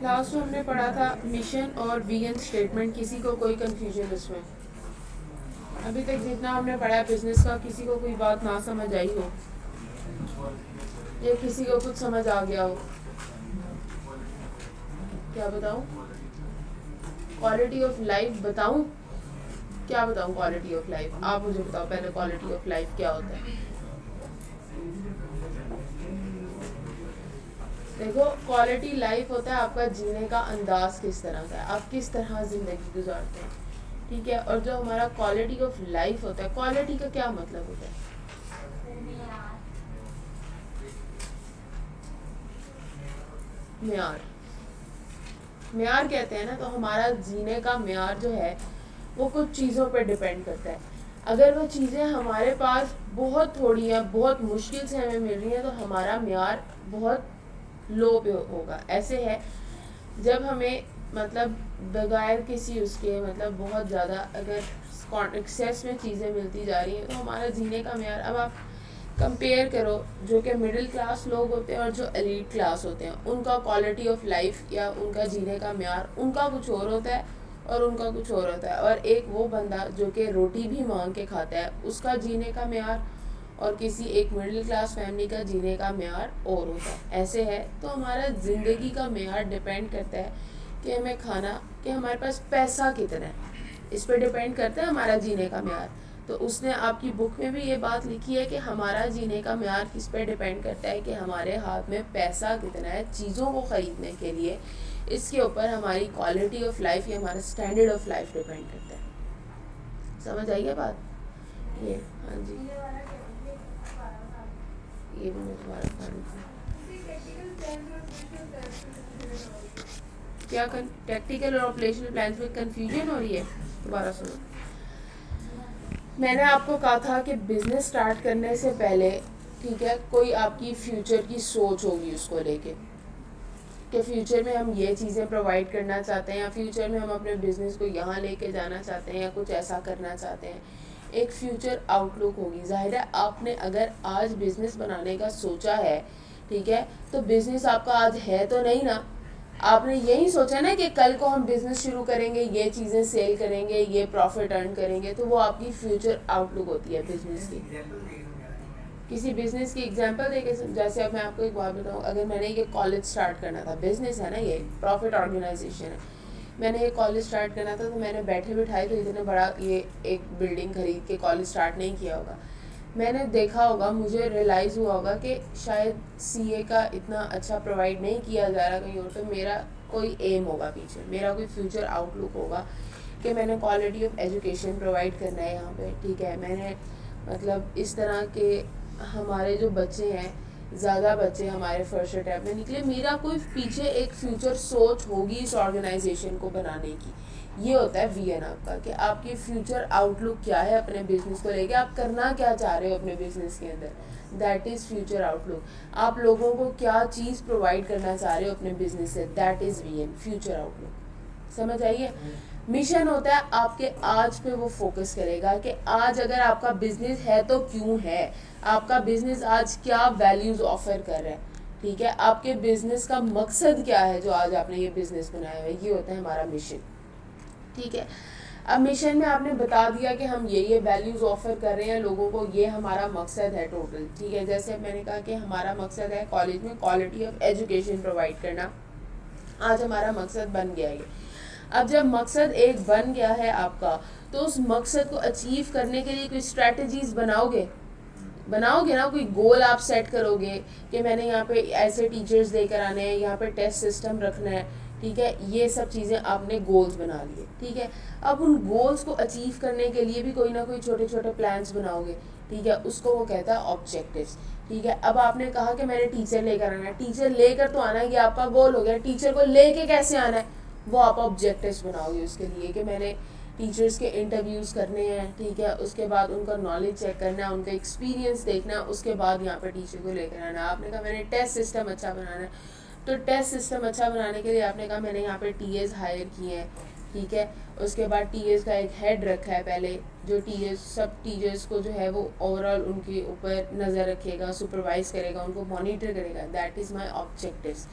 Last में हमने पढ़ा था मिशन और विजन स्टेटमेंट। किसी को कोई कंफ्यूजन इसमें? अभी तक जितना हमने पढ़ा है बिजनेस का, किसी को कोई बात ना समझ आई हो या किसी को कुछ समझ आ गया हो? क्या बताऊं? क्वालिटी ऑफ लाइफ बताऊं? क्या बताऊं क्वालिटी ऑफ लाइफ? आप मुझे बताओ पहले, क्वालिटी ऑफ लाइफ क्या होता है? देखो, क्वालिटी लाइफ होता है आपका जीने का अंदाज किस तरह का है, आप किस तरह जिंदगी गुजारते हैं, ठीक है। और जो हमारा क्वालिटी ऑफ लाइफ होता है, क्वालिटी का क्या मतलब होता है? म्यार। म्यार कहते हैं ना, तो हमारा जीने का म्यार जो है वो कुछ चीज़ों पर डिपेंड करता है। अगर वो चीज़ें हमारे पास बहुत थोड़ी हैं, बहुत मुश्किल से हमें मिल रही हैं, तो हमारा म्यार बहुत लो पे होगा। ऐसे है जब हमें मतलब बगैर किसी उसके मतलब बहुत ज़्यादा अगर एक्सेस में चीज़ें मिलती जा रही हैं, तो हमारा जीने का म्यार, अब आप कंपेयर करो जो कि मिडिल क्लास लोग होते हैं और जो एलीट क्लास होते हैं, उनका क्वालिटी ऑफ लाइफ या उनका जीने का म्यार उनका कुछ और होता है और उनका कुछ और होता है। और एक वो बंदा जो कि रोटी भी मांग के खाता है, उसका जीने का म्यार और किसी एक मिडिल क्लास फैमिली का जीने का म्यार और होता है। ऐसे है तो हमारा ज़िंदगी का म्यार डिपेंड करता है कि हमें खाना, कि हमारे पास पैसा कितना है, इस पर डिपेंड करता है हमारा जीने का म्यार। तो उसने आपकी बुक में भी ये बात लिखी है कि हमारा जीने का म्यार किस पे डिपेंड करता है कि हमारे हाथ में पैसा कितना है चीज़ों को ख़रीदने के लिए। इसके ऊपर हमारी क्वालिटी ऑफ लाइफ या हमारा स्टैंडर्ड ऑफ लाइफ डिपेंड करता है। समझ आई है बात? ये हाँ जी, ये भी मैं दोबारा क्या टैक्टिकल और ऑपरेशनल प्लान में कंफ्यूजन हो रही है? दोबारा सुनो। मैंने आपको कहा था कि बिजनेस स्टार्ट करने से पहले, ठीक है, कोई आपकी फ्यूचर की सोच होगी उसको लेके कि फ्यूचर में हम ये चीज़ें प्रोवाइड करना चाहते हैं या फ्यूचर में हम अपने बिजनेस को यहाँ लेके जाना चाहते हैं या कुछ ऐसा करना चाहते हैं। एक फ्यूचर आउटलुक होगी। जाहिर है आपने अगर आज बिजनेस बनाने का सोचा है, ठीक है, तो बिजनेस आपका आज है तो नहीं ना। आपने यही सोचा ना कि कल को हम बिजनेस शुरू करेंगे, ये चीज़ें सेल करेंगे, ये प्रॉफिट अर्न करेंगे, तो वो आपकी फ्यूचर आउटलुक होती है बिजनेस की। किसी बिजनेस की एग्जांपल देके, जैसे अब मैं आपको एक बात बताऊँ, अगर मैंने ये कॉलेज स्टार्ट करना था, बिजनेस है ना, ये प्रॉफिट ऑर्गेनाइजेशन है, मैंने ये कॉलेज स्टार्ट करना था, तो मैंने बैठे बिठाए तो इतने बड़ा ये एक बिल्डिंग खरीद के कॉलेज स्टार्ट नहीं किया होगा। मैंने देखा होगा, मुझे रियलाइज़ हुआ होगा कि शायद सीए का इतना अच्छा प्रोवाइड नहीं किया जा रहा कहीं और, तो मेरा कोई एम होगा पीछे, मेरा कोई फ्यूचर आउटलुक होगा कि मैंने क्वालिटी ऑफ एजुकेशन प्रोवाइड करना है यहाँ पे, ठीक है। मैंने मतलब इस तरह के हमारे जो बच्चे हैं, ज़्यादा बच्चे हमारे फर्स्ट अटैम्प्ट में निकले, मेरा कोई पीछे एक फ्यूचर सोच होगी इस ऑर्गेनाइजेशन को बनाने की। ये होता है विजन आपका, कि आपकी फ्यूचर आउटलुक क्या है अपने बिजनेस को लेके, आप करना क्या चाह रहे हो अपने बिजनेस के अंदर, दैट इज़ फ्यूचर आउटलुक। आप लोगों को क्या चीज़ प्रोवाइड करना चाह रहे हो अपने बिजनेस से, that is vision, future outlook. समझ आइए? मिशन होता है आपके आज पे वो फोकस करेगा कि आज अगर आपका बिजनेस है तो क्यों है, आपका बिजनेस आज क्या वैल्यूज ऑफर कर रहा है, ठीक है, आपके बिजनेस का मकसद क्या है जो आज आपने ये बिजनेस बनाया है, ये होता है हमारा मिशन, ठीक है। अब मिशन में आपने बता दिया कि हम ये वैल्यूज ऑफर कर रहे हैं लोगों को, ये हमारा मकसद है टोटल, ठीक है। जैसे मैंने कहा कि हमारा मकसद है कॉलेज में क्वालिटी ऑफ एजुकेशन प्रोवाइड करना, आज हमारा मकसद बन गया है। अब जब मकसद एक बन गया है आपका, तो उस मकसद को अचीव करने के लिए कोई स्ट्रैटेजीज बनाओगे ना, कोई गोल आप सेट करोगे कि मैंने यहाँ पे ऐसे टीचर्स लेकर आने हैं, यहाँ पे टेस्ट सिस्टम रखना है, ठीक है। ये सब चीज़ें आपने गोल्स बना लिए, ठीक है। अब उन गोल्स को अचीव करने के लिए भी कोई ना कोई छोटे छोटे प्लान्स बनाओगे, ठीक है, उसको वो कहता है ऑब्जेक्टिव्स, ठीक है। अब आपने कहा कि मैंने टीचर लेकर आना है, टीचर लेकर तो आना है, ये आपका गोल हो गया। टीचर को लेके कैसे आना है, वो आप ऑब्जेक्टिव्स बनाओगे उसके लिए, कि मैंने टीचर्स के इंटरव्यूज़ करने हैं, ठीक है, उसके बाद उनका नॉलेज चेक करना है, उनका एक्सपीरियंस देखना है, उसके बाद यहाँ पर टीचर को लेकर आना है। आपने कहा मैंने टेस्ट सिस्टम अच्छा बनाना है, तो टेस्ट सिस्टम अच्छा बनाने के लिए आपने कहा मैंने यहाँ पे टीएस हायर किए हैं, ठीक है। उसके बाद टीएस का एक हेड रखा है पहले, जो टीएस सब टीचर्स को जो है वो ओवरऑल उनके ऊपर नज़र रखेगा, सुपरवाइज करेगा, उनको मॉनिटर करेगा, दैट इज़ माई ऑब्जेक्टिव्स।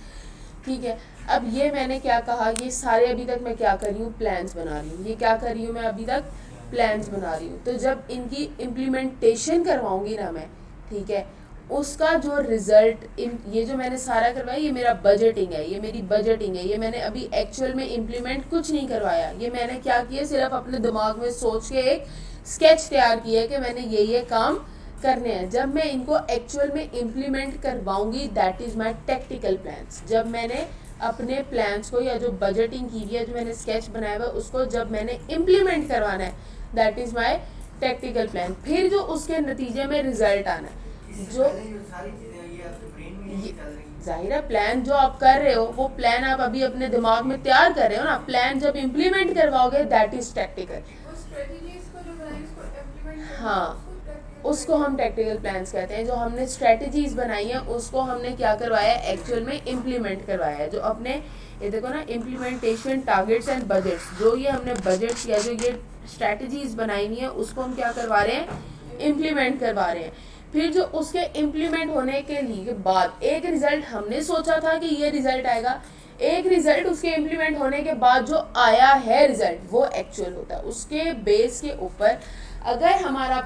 ठीक है। अब ये मैंने क्या कहा, ये सारे अभी तक मैं क्या कर रही हूँ, प्लान्स बना रही हूँ। ये क्या कर रही हूँ मैं अभी तक, प्लान्स बना रही हूँ। तो जब इनकी इम्प्लीमेंटेशन करवाऊंगी ना मैं, ठीक है, उसका जो रिजल्ट, ये जो मैंने सारा करवाया ये मेरा बजटिंग है, ये मेरी बजटिंग है, ये मैंने अभी एक्चुअल में इम्प्लीमेंट कुछ नहीं करवाया। ये मैंने क्या किया, सिर्फ अपने दिमाग में सोच के एक स्केच तैयार किया है कि मैंने ये काम करने हैं। जब मैं इनको एक्चुअल में इम्प्लीमेंट करवाऊंगी, that is my tactical plans. जब मैंने अपने प्लान्स को या जो बजटिंग की है, जो मैंने स्केच बनाया हुआ उसको जब मैंने इम्प्लीमेंट करवाना है, that is my tactical plan. फिर जो उसके नतीजे में रिजल्ट आना है, जो जाहिर है प्लान जो आप कर रहे हो वो प्लान आप अभी अपने दिमाग में तैयार कर रहे हो ना, प्लान जब इम्प्लीमेंट करवाओगे दैट इज टेक्टिकल। हाँ, उसको हम टेक्टिकल प्लान्स कहते हैं। जो हमने स्ट्रेटजीज बनाई हैं उसको हमने क्या करवाया है, एक्चुअल में इम्प्लीमेंट करवाया है। जो अपने ये देखो ना, इम्प्लीमेंटेशन टारगेट्स एंड बजट्स, जो ये हमने बजट्स या जो ये स्ट्रेटजीज बनाई हुई है उसको हम क्या करवा रहे हैं, इम्प्लीमेंट करवा रहे हैं। फिर जो उसके इम्प्लीमेंट होने के लिए बाद एक रिजल्ट हमने सोचा था कि ये रिजल्ट आएगा, एक रिजल्ट उसके इम्प्लीमेंट होने के बाद जो आया है रिजल्ट वो एक्चुअल होता है। उसके बेस के ऊपर अगर हमारा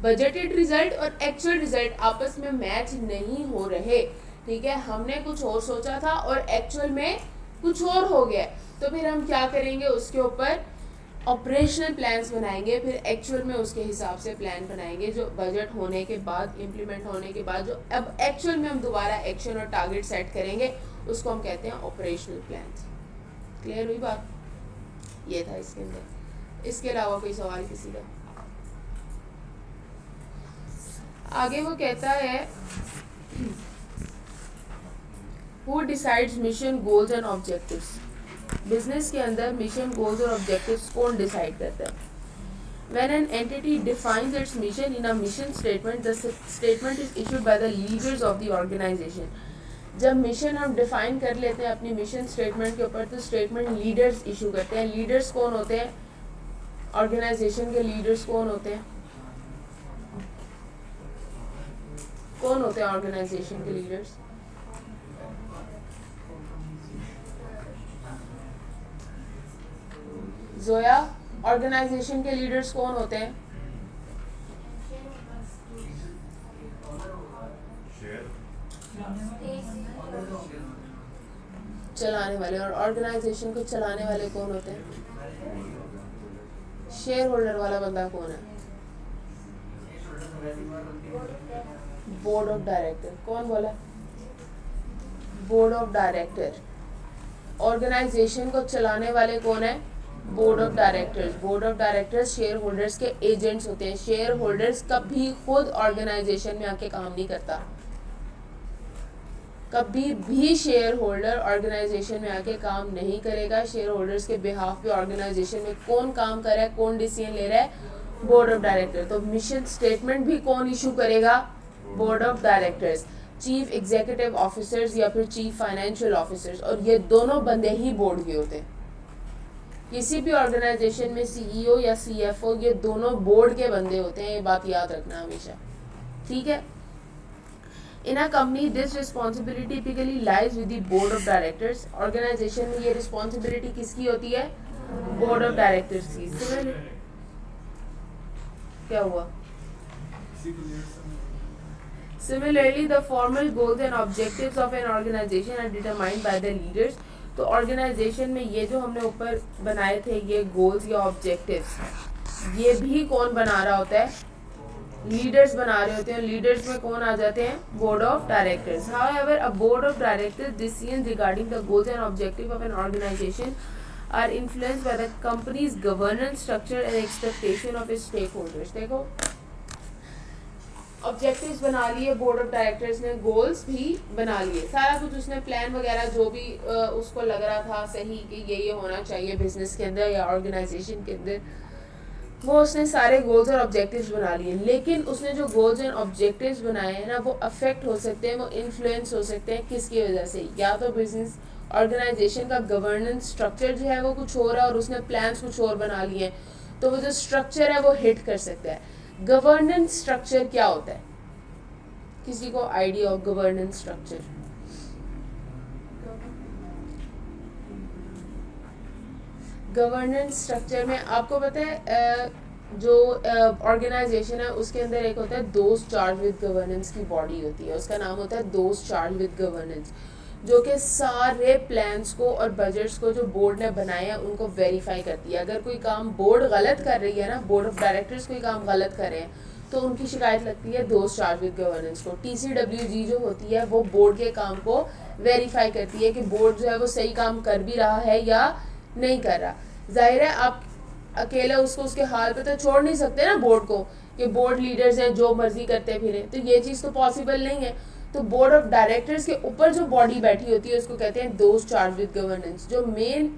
बजटेड रिजल्ट और एक्चुअल रिजल्ट आपस में मैच नहीं हो रहे, ठीक है, हमने कुछ और सोचा था और एक्चुअल में कुछ और हो गया, तो फिर हम क्या करेंगे, उसके ऊपर ऑपरेशनल प्लान्स बनाएंगे। फिर एक्चुअल में उसके हिसाब से प्लान बनाएंगे जो बजट होने के बाद, इम्प्लीमेंट होने के बाद, जो अब एक्चुअल में हम दोबारा एक्शन और टारगेट सेट करेंगे उसको हम कहते हैं ऑपरेशनल प्लान्स। क्लियर हुई बात? ये था इसके अंदर। इसके अलावा कोई सवाल किसी का? आगे वो कहता है who decides mission, goals and objectives. Business के अंदर मिशन, गोल्स और ऑब्जेक्टिव्स कौन डिसाइड करता है? When an entity defines its mission in a mission statement, the statement is issued by the leaders of the organization. जब mission हम define कर लेते हैं अपनी मिशन स्टेटमेंट के ऊपर, तो स्टेटमेंट लीडर्स इशू करते हैं। लीडर्स कौन होते हैं? ऑर्गेनाइजेशन के लीडर्स कौन होते हैं? कौन होते हैं ऑर्गेनाइजेशन के लीडर्स? जोया, ऑर्गेनाइजेशन के लीडर्स कौन होते हैं? चलाने वाले। और ऑर्गेनाइजेशन को चलाने वाले कौन होते हैं? शेयर होल्डर वाला बंदा कौन है? Board of director. कौन बोला? Board of director. ऑर्गेनाइजेशन को चलाने वाले कौन है? Board of directors. Board of directors share holders के एजेंट्स होते हैं। शेयर होल्डर्स कभी खुद ऑर्गेनाइजेशन में आके काम नहीं करता। कभी भी शेयर होल्डर ऑर्गेनाइजेशन में आके काम नहीं करेगा। शेयर होल्डर्स के बिहाफ पे ऑर्गेनाइजेशन में कौन काम कर रहा है, कौन डिसीजन ले रहा है? Board of director. तो मिशन स्टेटमेंट भी कौन इशू करेगा? Board of directors. Chief executive officers या फिर चीफ फाइनेंशियल ऑफिसर्स, और ये दोनों बंदे ही बोर्ड के होते हैं। किसी भी ऑर्गेनाइजेशन में सीईओ या सीएफओ ये दोनों बोर्ड के बंदे होते हैं, ये बात याद रखना हमेशा, ठीक है। In a company this responsibility typically lies with the board of directors. Organisation में ये रिस्पॉन्सिबिलिटी किसकी होती है? बोर्ड ऑफ डायरेक्टर्स की। क्या हुआ? Similarly, the formal goals and objectives of an organization are determined by the leaders. तो organisation में ये जो हमने ऊपर बनाए थे ये गोल्स या ऑब्जेक्टिव्स, ये भी कौन बना रहा होता है? लीडर्स बना रहे होते हैं। लीडर्स में कौन आ जाते हैं? Board of directors. However, a board of directors decisions regarding the goals and objectives of an organization are influenced by the company's governance structure and expectation of its stakeholders. देखो, objectives बना लिए board of directors ने, goals भी बना लिए, सारा कुछ उसने प्लान वगैरह जो भी उसको लग रहा था सही कि ये होना चाहिए बिजनेस के अंदर या ऑर्गेनाइजेशन के अंदर, वो उसने सारे गोल्स और ऑब्जेक्टिव्स बना लिए। लेकिन उसने जो गोल्स एंड ऑब्जेक्टिव्स बनाए हैं ना, वो अफेक्ट हो सकते हैं, वो इन्फ्लुएंस हो सकते हैं किसकी वजह से? या तो बिजनेस ऑर्गेनाइजेशन का गवर्नेंस स्ट्रक्चर जो है वो कुछ और है और उसने प्लान्स कुछ और बना लिए हैं, तो वो जो स्ट्रक्चर है वो हिट कर सकता है। गवर्नेंस स्ट्रक्चर क्या होता है? किसी को idea of governance structure? Governance structure में आपको पता है जो ऑर्गेनाइजेशन है उसके अंदर एक होता है दोस्त चार्ज विद गवर्नेंस की बॉडी होती है, उसका नाम होता है दोस्त चार्ज विद गवर्नेंस, जो कि सारे प्लान्स को और बजट्स को जो बोर्ड ने बनाए हैं उनको वेरीफाई करती है। अगर कोई काम बोर्ड गलत कर रही है ना, बोर्ड ऑफ डायरेक्टर्स कोई काम गलत कर रहे हैं तो उनकी शिकायत लगती है दोस्त चार्ज विद गवर्नेंस को। TCWG जो होती है वो बोर्ड के काम को वेरीफाई करती है कि बोर्ड जो है वो सही काम कर भी रहा है या नहीं कर रहा। जाहिर है आप अकेले उसको उसके हाल पे तो छोड़ नहीं सकते ना बोर्ड को, कि बोर्ड लीडर्स हैं जो मर्जी करते फिरे, तो ये चीज़ तो पॉसिबल नहीं है। तो बोर्ड ऑफ डायरेक्टर्स के ऊपर जो बॉडी बैठी होती है उसको कहते हैं दोस्त चार्ज विद गवर्नेंस। जो मेन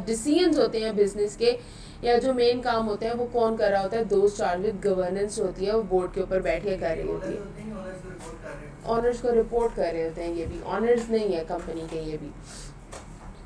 डिसीजंस होते हैं बिजनेस के या जो मेन काम होते हैं वो कौन कर रहा होता है, दोस्त चार्ज विद गवर्नेंस होती है, वो बोर्ड के ऊपर बैठ के कर रही होती है। ऑनर्स को रिपोर्ट कर रहे होते हैं, ये भी ऑनर्स नहीं है कंपनी के ये भी।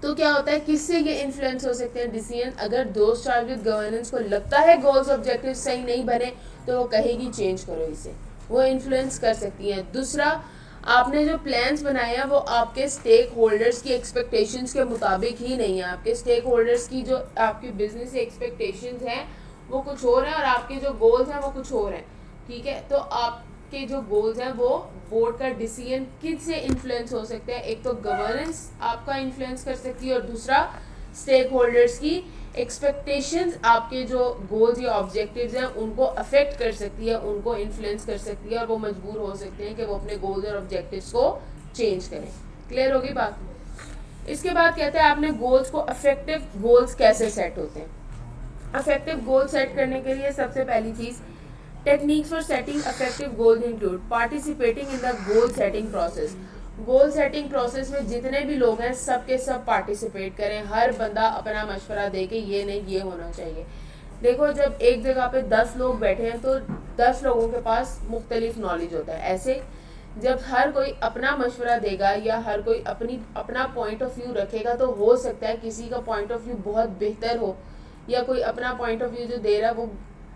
तो क्या होता है, किससे ये इन्फ्लुएंस हो सकते हैं डिसीजन, अगर दोस्त चार्ज विद गवर्नेंस को लगता है गोल्स ऑब्जेक्टिव सही नहीं बने तो वो कहेगी चेंज करो इसे, वो इन्फ्लुएंस कर सकती है। दूसरा, आपने जो प्लान्स बनाए हैं वो आपके स्टेक होल्डर्स की एक्सपेक्टेशंस के मुताबिक ही नहीं है। आपके स्टेक होल्डर्स की जो आपकी बिजनेस से एक्सपेक्टेशंस हैं वो कुछ और हैं और आपके जो गोल्स हैं वो कुछ और हैं, ठीक है। तो आपके जो गोल्स हैं वो बोर्ड का डिसीजन किस से इन्फ्लुएंस हो सकते हैं, एक तो गवर्नेंस आपका इन्फ्लुएंस कर सकती है और दूसरा स्टेक होल्डर्स की एक्सपेक्टेशंस आपके जो गोल्स या ऑब्जेक्टिव्स हैं उनको अफेक्ट कर सकती है, उनको इन्फ्लुएंस कर सकती है और वो मजबूर हो सकते हैं कि वो अपने गोल्स और ऑब्जेक्टिव्स को चेंज करें। क्लियर होगी बात। इसके बाद कहते हैं आपने गोल्स को अफेक्टिव गोल्स कैसे सेट होते हैं। अफेक्टिव गोल सेट करने के लिए सबसे पहली चीज़, techniques for setting affective goals include participating in the goal setting process. Goal setting process में जितने भी लोग हैं सब के सब पार्टिसिपेट करें, हर बंदा अपना मशवरा दे के ये नहीं ये होना चाहिए। देखो जब एक जगह पे 10 लोग बैठे हैं तो 10 लोगों के पास मुख्तलिफ नॉलेज होता है। ऐसे जब हर कोई अपना मशवरा देगा या हर कोई अपना पॉइंट ऑफ व्यू रखेगा तो हो सकता है किसी का पॉइंट ऑफ व्यू बहुत बेहतर हो या कोई अपना पॉइंट ऑफ व्यू जो दे रहा है वो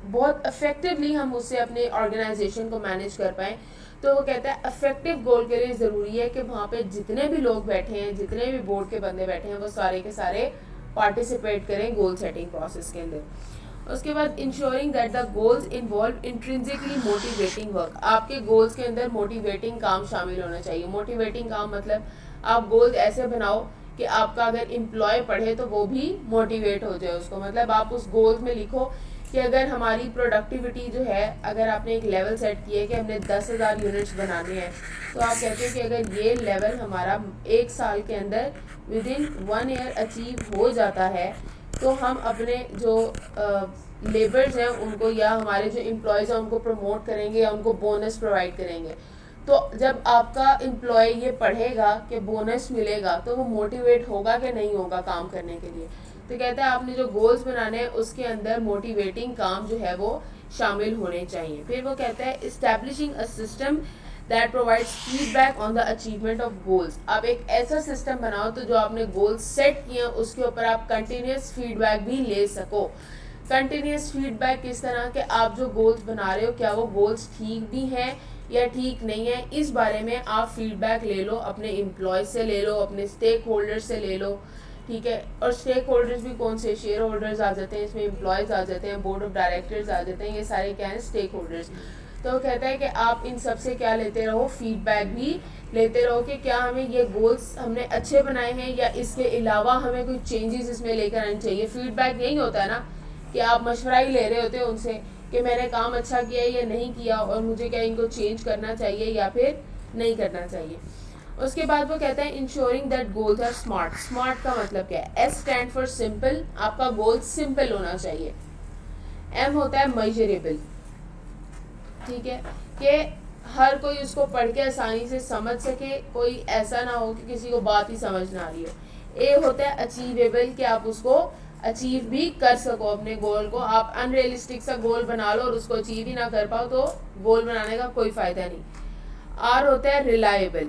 बहुत इफेक्टिवली हम उससे अपने ऑर्गेनाइजेशन को मैनेज कर पाएँ। तो वो कहता है अफेक्टिव गोल के लिए ज़रूरी है कि वहाँ पे जितने भी लोग बैठे हैं, जितने भी बोर्ड के बंदे बैठे हैं वो सारे के सारे पार्टिसिपेट करें गोल सेटिंग प्रोसेस के अंदर। उसके बाद ensuring that the goals involve intrinsically motivating work. आपके गोल्स के अंदर मोटिवेटिंग काम शामिल होना चाहिए। मोटिवेटिंग काम मतलब आप गोल्स ऐसे बनाओ कि आपका अगर एम्प्लॉय पढ़े तो वो भी मोटिवेट हो जाए उसको। मतलब आप उस गोल्स में लिखो कि अगर हमारी प्रोडक्टिविटी जो है, अगर आपने एक लेवल सेट किया है कि हमने 10,000 यूनिट्स बनाने हैं तो आप कहते हैं कि अगर ये लेवल हमारा 1 साल के अंदर विद इन 1 ईयर अचीव हो जाता है तो हम अपने जो लेबर्स हैं उनको या हमारे जो एम्प्लॉयज़ हैं उनको प्रमोट करेंगे या उनको बोनस प्रोवाइड करेंगे। तो जब आपका एम्प्लॉय ये पढ़ेगा कि बोनस मिलेगा तो वो मोटिवेट होगा कि नहीं होगा काम करने के लिए। तो कहता है आपने जो गोल्स बनाने हैं उसके अंदर मोटिवेटिंग काम जो है वो शामिल होने चाहिए। फिर वो कहता है establishing a system that provides feedback on the achievement of goals. आप एक ऐसा सिस्टम बनाओ तो जो आपने गोल्स सेट किए हैं उसके ऊपर आप कंटिन्यूस फीडबैक भी ले सको। कंटिन्यूस फीडबैक किस तरह के, आप जो गोल्स बना रहे हो क्या वो गोल्स ठीक भी हैं या ठीक नहीं है, इस बारे में आप फीडबैक ले लो, अपने एम्प्लॉय से ले लो, अपने स्टेक होल्डर से ले लो, ठीक है। और स्टेक होल्डर्स भी कौन से, शेयर होल्डर्स आ जाते हैं इसमें, एम्प्लॉयज़ आ जाते हैं, बोर्ड ऑफ डायरेक्टर्स आ जाते हैं, ये सारे क्या हैं, स्टेक होल्डर्स। तो कहता है कि आप इन सब से क्या लेते रहो, फीडबैक भी लेते रहो कि क्या हमें ये गोल्स हमने अच्छे बनाए हैं या इसके अलावा हमें कोई चेंजेस इसमें लेकर आने चाहिए। फीडबैक यही होता है ना कि आप मशवरा ही ले रहे होते हो उनसे कि मैंने काम अच्छा किया या नहीं किया और मुझे क्या इनको चेंज करना चाहिए या फिर नहीं करना चाहिए। उसके बाद वो कहता है ensuring that goals are smart. Smart का मतलब क्या है, एस स्टैंड फॉर सिंपल, आपका गोल सिंपल होना चाहिए। एम होता है मेजरेबल, ठीक है, कि हर कोई उसको पढ़ के आसानी से समझ सके, कोई ऐसा ना हो कि किसी को बात ही समझ ना आ रही हो। ए होता है अचीवेबल, कि आप उसको अचीव भी कर सको अपने गोल को। आप अनरियलिस्टिक सा गोल बना लो और उसको अचीव ही ना कर पाओ तो गोल बनाने का कोई फ़ायदा नहीं। आर होता है रिलायबल।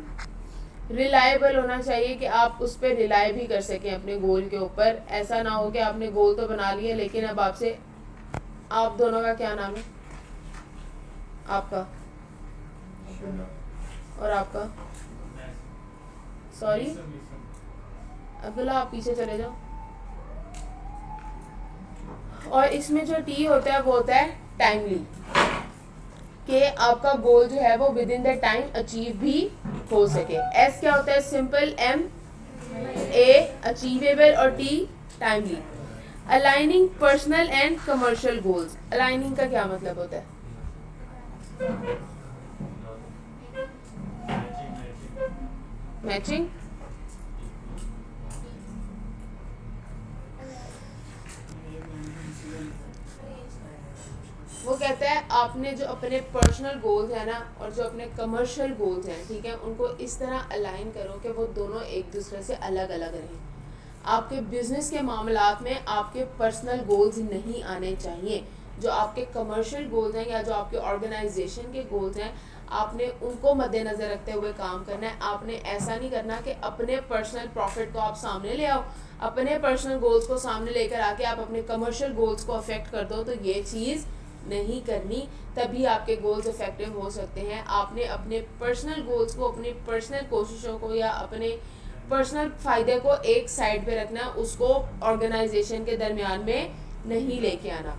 रिलायबल होना चाहिए कि आप उस पर रिलाय भी कर सकें अपने गोल के ऊपर। ऐसा ना हो कि आपने गोल तो बना लिया लेकिन अब आपसे, आप दोनों का क्या नाम है, आपका और आपका, सॉरी अब्दुल्ला आप पीछे चले जाओ। और इसमें जो टी होता है वो होता है टाइमली, कि आपका गोल जो है वो with in the time achieve भी हो सके। एस क्या होता है? सिंपल, एम ए अचीवेबल और T timely. Aligning personal and commercial goals. Aligning का क्या मतलब होता है? मैचिंग। वो कहता है आपने जो अपने पर्सनल गोल्स हैं ना और जो अपने कमर्शियल गोल्स हैं, ठीक है, उनको इस तरह अलाइन करो कि वो दोनों एक दूसरे से अलग अलग रहें। आपके बिजनेस के मामलात में आपके पर्सनल गोल्स नहीं आने चाहिए। जो आपके कमर्शियल गोल्स हैं या जो आपके ऑर्गेनाइजेशन के गोल्स हैं, आपने उनको मद्देनज़र रखते हुए काम करना है। आपने ऐसा नहीं करना कि अपने पर्सनल प्रॉफिट को आप सामने ले आओ, अपने पर्सनल गोल्स को सामने लेकर आके आप अपने कमर्शियल गोल्स को अफेक्ट कर दो। तो ये चीज़ नहीं करनी, तभी आपके गोल्स इफेक्टिव हो सकते हैं। आपने अपने पर्सनल गोल्स को, अपनी पर्सनल कोशिशों को या अपने पर्सनल फ़ायदे को एक साइड पे रखना, उसको ऑर्गेनाइजेशन के दरमियान में नहीं लेके आना।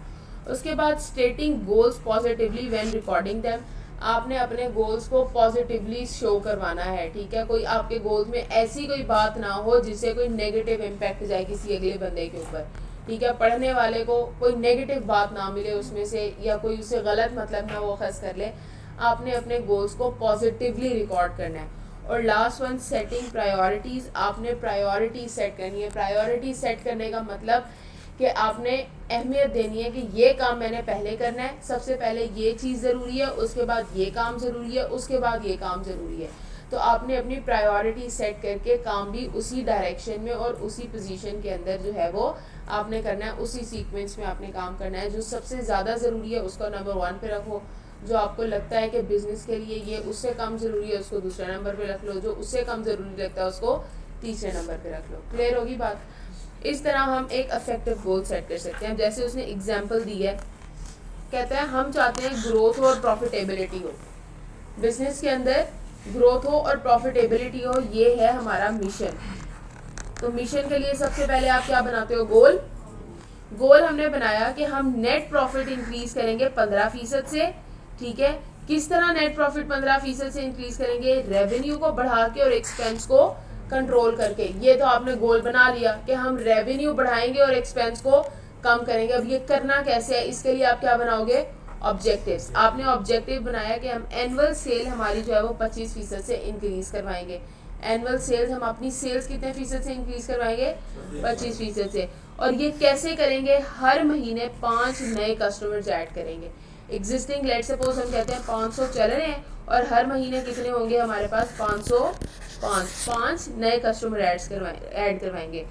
उसके बाद स्टेटिंग goals positively when recording them. आपने अपने गोल्स को पॉजिटिवली शो करवाना है, ठीक है। कोई आपके गोल्स में ऐसी कोई बात ना हो जिससे कोई नेगेटिव इम्पैक्ट जाए किसी अगले बंदे के ऊपर, ठीक है। पढ़ने वाले को कोई नेगेटिव बात ना मिले उसमें से, या कोई उससे गलत मतलब ना वो खस कर ले। आपने अपने गोल्स को पॉजिटिवली रिकॉर्ड करना है। और लास्ट वन, सेटिंग प्रायोरिटीज़। आपने प्रायोरिटी सेट करनी है। प्रायोरिटी सेट करने का मतलब कि आपने अहमियत देनी है कि ये काम मैंने पहले करना है, सबसे पहले ये चीज़ ज़रूरी है, उसके बाद ये काम ज़रूरी है, उसके बाद ये काम ज़रूरी है। तो आपने अपनी प्रायोरिटी सेट करके काम भी उसी डायरेक्शन में और उसी पोजीशन के अंदर जो है वो आपने करना है, उसी सीक्वेंस में आपने काम करना है। जो सबसे ज़्यादा ज़रूरी है उसको नंबर 1 पे रखो। जो आपको लगता है कि बिज़नेस के लिए ये उससे कम ज़रूरी है उसको दूसरे नंबर पे रख लो। जो उससे कम ज़रूरी लगता है उसको तीसरे नंबर पे रख लो। क्लियर होगी बात? इस तरह हम एक अफेक्टिव गोल सेट कर सकते हैं। जैसे उसने एग्जाम्पल दी है, कहता है हम चाहते हैं ग्रोथ और प्रॉफिटेबिलिटी हो, बिजनेस के अंदर ग्रोथ हो और प्रॉफिटेबिलिटी हो, ये है हमारा मिशन। तो मिशन के लिए सबसे पहले आप क्या बनाते हो? गोल। गोल हमने बनाया कि हम नेट प्रॉफिट इंक्रीज करेंगे 15% से, ठीक है। किस तरह नेट प्रॉफिट 15% से इंक्रीज करेंगे? रेवेन्यू को बढ़ा के और एक्सपेंस को कंट्रोल करके। ये तो आपने गोल बना लिया कि हम रेवेन्यू बढ़ाएंगे और एक्सपेंस को कम करेंगे। अब ये करना कैसे है? इसके लिए आप क्या बनाओगे? ऑब्जेक्टिव्स। आपने ऑब्जेक्टिव बनाया कि हम एनुअल सेल हमारी जो है वो 25% से इंक्रीज करवाएंगे। एनुअल सेल्स, हम अपनी सेल्स कितने फीसद से इंक्रीज करवाएंगे? 25% से। और ये कैसे करेंगे? हर महीने 5 नए कस्टमर्स ऐड करेंगे। एग्जिस्टिंग, लेट सपोज हम कहते हैं 500 चल रहे हैं और हर महीने कितने होंगे हमारे पास? 505 नए कस्टमर ऐड करवाएंगे।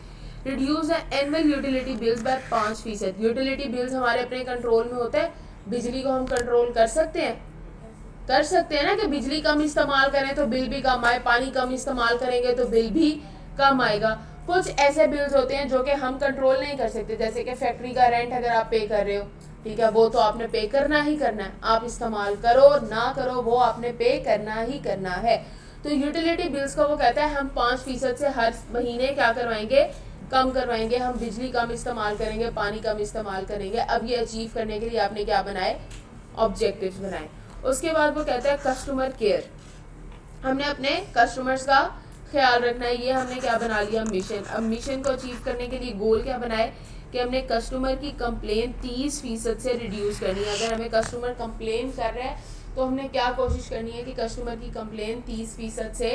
Reduce the annual utility bills by 5%। Utility bills हमारे अपने कंट्रोल में होता है। बिजली को हम कंट्रोल कर सकते हैं ना, कि बिजली कम इस्तेमाल करें तो बिल भी कम आए, पानी कम इस्तेमाल करेंगे तो बिल भी कम आएगा। कुछ ऐसे बिल्स होते हैं जो कि हम कंट्रोल नहीं कर सकते, जैसे कि फैक्ट्री का रेंट अगर आप पे कर रहे हो, ठीक है, वो तो आपने पे करना ही करना है। आप इस्तेमाल करो ना करो वो आपने पे करना ही करना है। तो यूटिलिटी बिल्स को वो कहता है हम 5% से हर महीने क्या करवाएंगे? कम करवाएंगे। हम बिजली कम इस्तेमाल करेंगे, पानी कम इस्तेमाल करेंगे। अब ये अचीव करने के लिए आपने क्या बनाए? ऑब्जेक्टिव्स बनाए। उसके बाद वो कहता है कस्टमर केयर। हमने अपने कस्टमर्स का ख्याल रखना है। ये हमने क्या बना लिया? मिशन। अब मिशन को अचीव करने के लिए गोल क्या बनाए कि हमने कस्टमर की कंप्लेन 30% से रिड्यूस करनी है। अगर हमें कस्टमर कंप्लेन कर रहा है तो हमने क्या कोशिश करनी है कि कस्टमर की कंप्लेन 30% से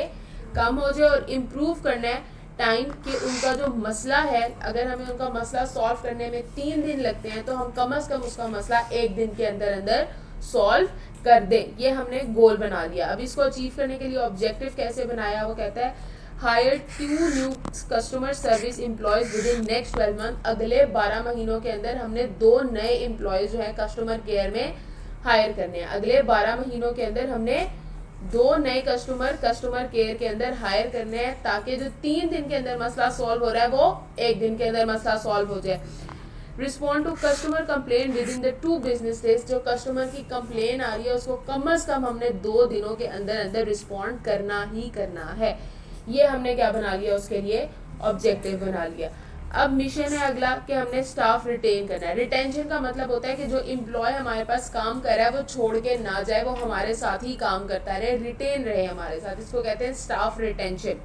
कम हो जाए और इम्प्रूव करना है टाइम कि उनका जो मसला है, अगर हमें उनका मसला सॉल्व करने में 3 दिन लगते हैं तो हम कम से कम उसका मसला 1 दिन के अंदर अंदर सॉल्व कर दें। ये हमने गोल बना लिया। अब इसको अचीव करने के लिए ऑब्जेक्टिव कैसे बनाया? वो कहता है hire 2 new customer service employees within next 12 month. अगले 12 महीनों के अंदर हमने 2 नए एम्प्लॉयज जो है कस्टमर केयर में हायर करने हैं। अगले 12 महीनों के अंदर हमने 2 नए कस्टमर केयर के अंदर हायर करने हैं, ताकि जो 3 दिन के अंदर मसला सॉल्व हो रहा है वो 1 दिन के अंदर मसला सॉल्व हो जाए। Respond to customer complaint within the 2 business days. जो कस्टमर की कंप्लेन आ रही है उसको कम से कम हमने 2 दिनों के अंदर अंदर रिस्पॉन्ड करना ही करना है। ये हमने क्या बना लिया? उसके लिए ऑब्जेक्टिव बना लिया। अब मिशन है अगला कि हमने स्टाफ रिटेन करना है। रिटेंशन का मतलब होता है कि जो एम्प्लॉय हमारे पास काम कर रहा है वो छोड़ के ना जाए, वो हमारे साथ ही काम करता रहे, रिटेन रहे हमारे साथ, इसको कहते हैं staff retention.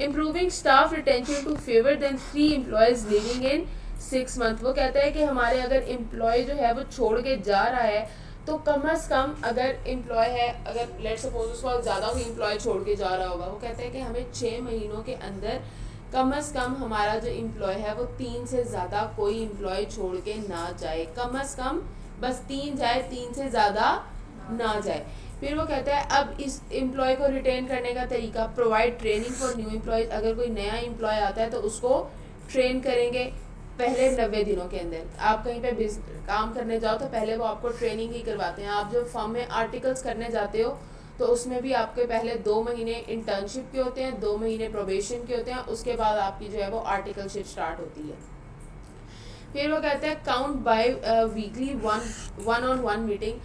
Improving staff retention to fewer than 3 employees leaving in 6 month. वो कहता है कि हमारे अगर एम्प्लॉय जो है वो छोड़ के जा रहा है तो कम अज़ कम, अगर एम्प्लॉय है, अगर लेट सपोज उसको ज़्यादा कोई एम्प्लॉय छोड़ के जा रहा होगा, वो कहता है कि हमें 6 महीनों के अंदर कम अज़ कम हमारा जो एम्प्लॉय है वो 3 से ज़्यादा कोई एम्प्लॉय छोड़ के ना जाए, कम अज़ कम बस 3 जाए, 3 से ज़्यादा ना जाए। फिर वो कहता है अब इस एम्प्लॉय को रिटेन करने का तरीका, provide training for new employees. अगर कोई नया एम्प्लॉय आता है तो उसको ट्रेन करेंगे पहले 90 दिनों के अंदर। आप कहीं पे काम करने जाओ तो पहले वो आपको ट्रेनिंग ही करवाते हैं। आप जो फर्म में आर्टिकल्स करने जाते हो तो उसमें भी आपके पहले 2 महीने इंटर्नशिप के होते हैं, 2 महीने प्रोबेशन के होते हैं, उसके बाद आपकी जो है वो आर्टिकलशिप स्टार्ट होती है। फिर वो कहते हैं count by weekly one on one meeting.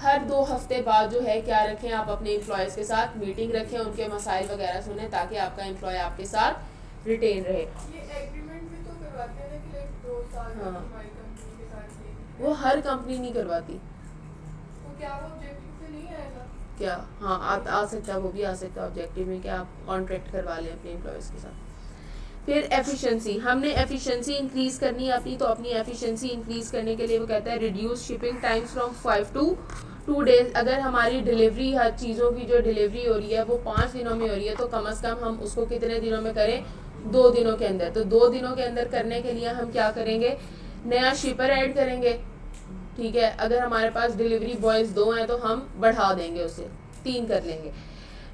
हर 2 हफ्ते बाद जो है क्या रखें, आप अपने एम्प्लॉयज़ के साथ मीटिंग रखें, उनके मसाइल वगैरह सुने ताकि आपका एम्प्लॉय आपके साथ रिटेन रहे। ये एग्रीमेंट भी तो करवाते हैं ना कि लाइक 2 साल हाँ। हमारी कंपनी के साथ ये। वो हर कंपनी नहीं करवाती। तो क्या वो ऑब्जेक्टिव पे नहीं आएगा? क्या? हाँ, आ सकता है, वो भी आ सकता है ऑब्जेक्टिव में कि आप कॉन्ट्रैक्ट करवा लें अपने एम्प्लॉयज़ के साथ। फिर एफिशिएंसी, हमने एफिशिएंसी इंक्रीज़ करनी है अपनी, तो अपनी एफिशिएंसी इंक्रीज़ करने के लिए वो कहता है reduce shipping times from 5 to 2 days. अगर हमारी डिलीवरी, हर चीज़ों की जो डिलीवरी हो रही है वो 5 दिनों में हो रही है तो कम अज़ कम हम उसको कितने दिनों में करें, 2 दिनों के अंदर। तो 2 दिनों के अंदर करने के लिए हम क्या करेंगे, नया शिपर ऐड करेंगे, ठीक है। अगर हमारे पास डिलीवरी बॉयज़ 2 हैं तो हम बढ़ा देंगे, उसे 3 कर लेंगे।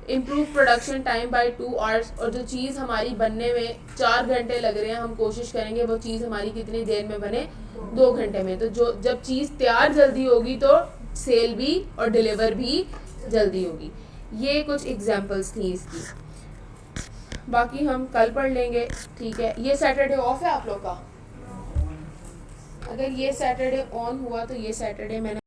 Improve production time by 2 hours, और जो चीज़ हमारी बनने में 4 घंटे लग रहे हैं हम कोशिश करेंगे वो चीज़ हमारी कितनी देर में बने, 2 घंटे में। तो जो जब चीज़ तैयार जल्दी होगी तो सेल भी और डिलीवर भी जल्दी होगी। ये कुछ एग्जांपल्स थी इसकी, बाकी हम कल पढ़ लेंगे, ठीक है। ये सैटरडे ऑफ है आप लोग का? अगर ये सैटरडे ऑन हुआ तो ये सैटरडे मैंने